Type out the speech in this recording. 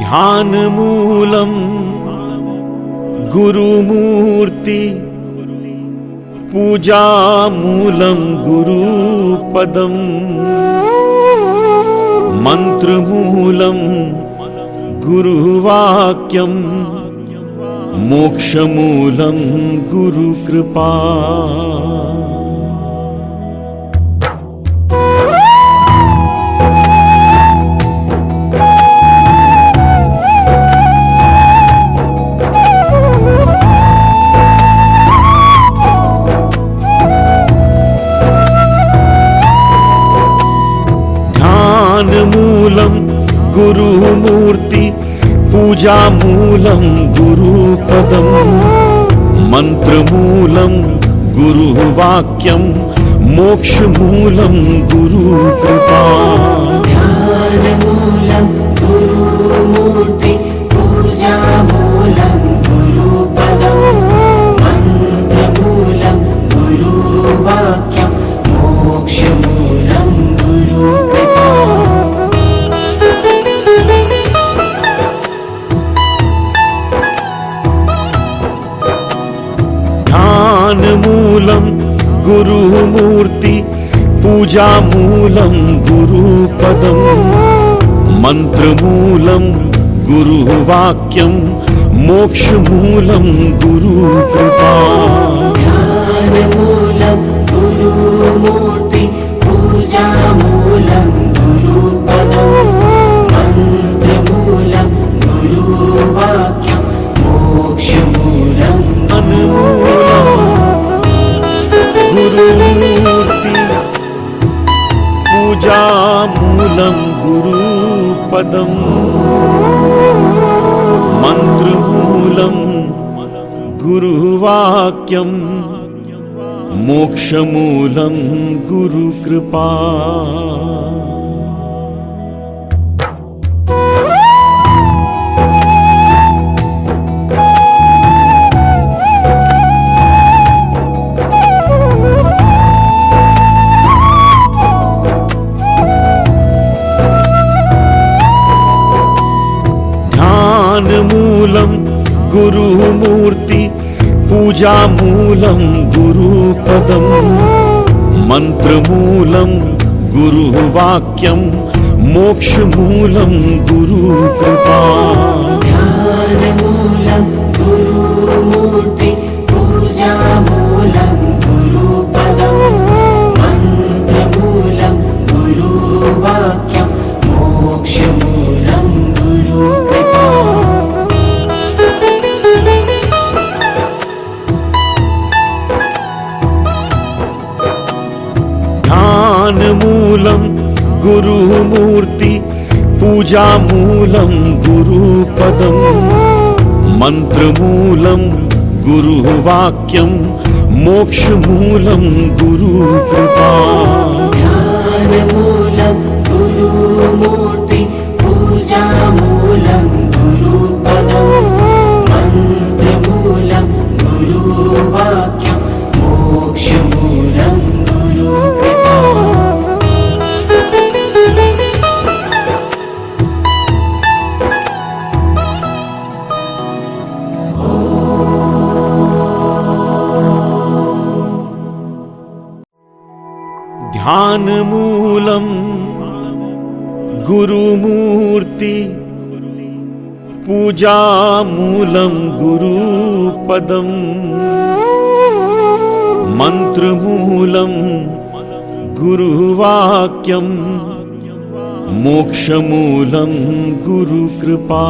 ध्यानमूलं Gurumurthy पूजामूलं गुरुपदं मंत्रमूलं गुरुवाक्यं मोक्षमूलं Gurukripa. ध्यानमूलं Gurumurthy पूजामूलं गुरुपदं मंत्रमूलं गुरुवाक्यं मोक्षमूलं Gurukripa. ध्यानमूलं Gurumurthy पूजामूलं गुरुपदं मंत्रमूलं गुरुवाक्यं मोक्षमूलं Gurukripa. ध्यानमूलं Gurumurthy पूजामूलं गुरुपदं मंत्रमूलं गुरुवाक्यं मोक्षमूलं Gurukripa. ध्यानमूलं Gurumurthy पूजामूलं गुरुपदं मंत्रमूलं गुरुवाक्यं मोक्षमूलं Gurumurthy पूजामूलं गुरुपदं मंत्रमूलं गुरुवाक्यं मोक्षमूलं Gurukripa. ध्यानमूलं Gurumurthy पूजामूलं गुरुपदं मंत्रमूलं गुरुवाक्यं मोक्षमूलं Gurukripa. ध्यानमूलं Gurumurthy पूजामूलं गुरुपदं मंत्रमूलं गुरुवाक्यं मोक्षमूलं Gurukripa. ध्यानमूलं Gurumurthy पूजामूलं गुरुपदं मंत्रमूलं गुरुवाक्यं मोक्षमूलं Gurukripa. ध्यानमूलं Gurumurthy पूजामूलं गुरुपदं मंत्रमूलं गुरुवाक्यं मोक्षमूलं Gurukripa. ध्यानमूलं Gurumurthy पूजामूलं गुरुपदं मंत्रमूलं गुरुवाक्यं मोक्षमूलं Gurukripa.